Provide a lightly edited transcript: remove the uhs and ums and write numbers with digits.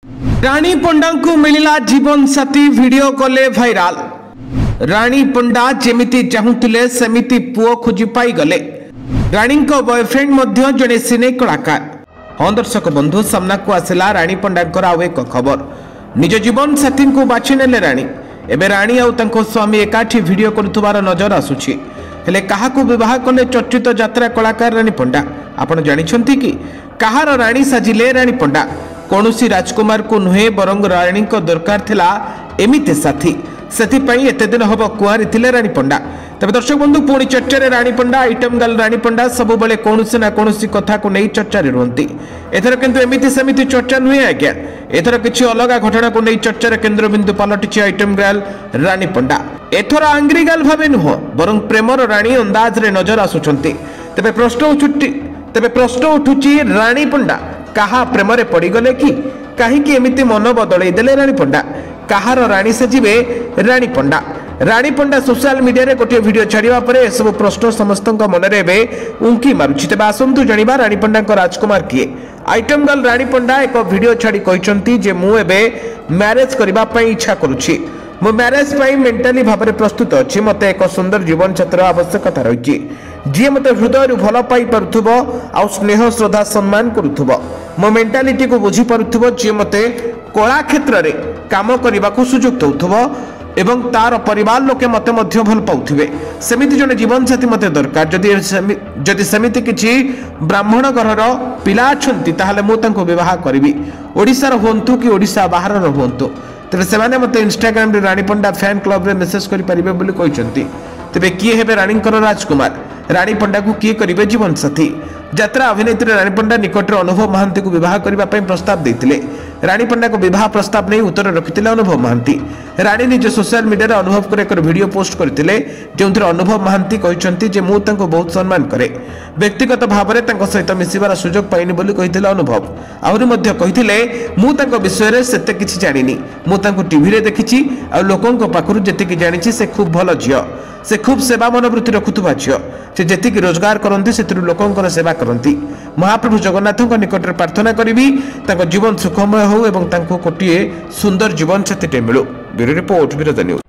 रानी पंडा को मिला जीवन साथी वीडियो कले भाइराल। रानी पंडा जेमिति चाहूले सेमिति पुओ खोजी पाई गले। रानी बॉयफ्रेंड मध्य जड़े सिने कलाकार। हाँ दर्शक बंधु सामना को आसला रानी पंडा आउ एक खबर। निज जीवन साथी को बाछि नेले रानी। एबे रानी आउ तांको स्वामी एकाठी वीडियो करुथुबार नजर आसुछि। हेले काहाकू विवाह कले चर्चित यात्रा कलाकार रानी पंडा। आपण जानिछंती कि कहार रानी साजिले रानी पंडा। कौनसी राजकुमार को नुहे बरंग रानी को दरकार थिला एमिते साथी। सेथिपाई एते दिन हब कुआरी थिले रानी पंडा। तबे दर्शक बंधु पुणी चर्चा रे रानी पंडा आइटम गर्ल रानी पंडा सब बेले कौनसी ना कौनसी कथा को नहीं चर्चा रे रहंती। एथर किंतु एमिति सेमिति चर्चा नुहे आज्ञा। एथर किछि अलगा घटना को नहीं चर्चा रे केंद्रबिंदु पलटिछि आइटम गर्ल रानी पंडा। एथर आंग्री गर्ल भाबे नुह बरंग प्रेमर रानी अंदाज रे नजर आसुछंती। तबे प्रश्न उठुछि रानी पंडा कहा प्रेम रे पड़ी गले कि कहीं एमिति मन बदल देले रानी पंडा। कहार रानी सजीवे रानी पंडा। रानी पंडा सोशल मीडिया रे गोटे वीडियो छाड़िबा परे सब प्रश्न समस्त मन रे उंकी मारुछि। तेबे आसंतु जानिबा रानी पंडा राजकुमार किए। आइटम गर्ल रानी पंडा एक वीडियो छाड़ी कहिसंती जे मु एबे मैरेज करबा पई इच्छा करूछि। मु मैरेज पई मेंटली भाबरे प्रस्तुत अछि। मते एक सुंदर जीवन छात्र आवश्यकता रहिछि। जी मते हृदय भल पाई पारुथुबो आ स्नेह श्रद्धा सम्मान करुथुबो। मो मेंटालिटी को बुझी पारुथुबो। जी मते कला क्षेत्र रे काम करबा को सुযোগ दउथुबो एवं तार परिवार लोके मते मध्य भल पाउथिबे। सेमिति जने जीवन साथी मते दरकार। जदि सेमिति किछि ब्राह्मण घरर पिला अछंती ताहाले मु तांको विवाह करबी। ओडिसा रो होंतु कि ओडिसा बाहर रो होंतु। तेरे सेमाने मते इंस्टाग्राम रे रानी पंडा फैन क्लब रे मेसेज करि परिबे बोली कहिसंती। तेबे किए हेबे रानींकर राजकुमार। रानी पंडा को किए करिवे जीवन साथी। यात्रा अभिनेत्री रानी पंडा निकट अनुभव महांती को विवाह करने प्रस्ताव देते। रानी पंडा को विवाह प्रस्ताव नहीं उत्तर रखिते अनुभव महांती। रानी निज सोशल मीडिया अनुभव को एक वीडियो पोस्ट करते जो अनुभव महांती कहते जे मु तांको बहुत सम्मान करे। व्यक्तिगत भाव में सहित मिसबार सुजोग पाइनी बोली कहिथिले अनुभव। आहरी मध्य कहिथिले मु तांको विषय रे सेते किछि जानिनी। मु तांको टीवी रे देखिछि आ लोकंक पाखरु जेतिकि जानिछि से खूब भल झियो। से खूब सेवा मनोवृत्ति रखुवा झियो। से जेतिकि रोजगार करती से लोकंकर सेवा करती। महाप्रभु जगन्नाथ निकट प्रार्थना करी जीवन सुखमय हो एवं कोटिए सुंदर जीवन साथी मिलू। ब्यूरो रिपोर्ट विरोध न्यूज।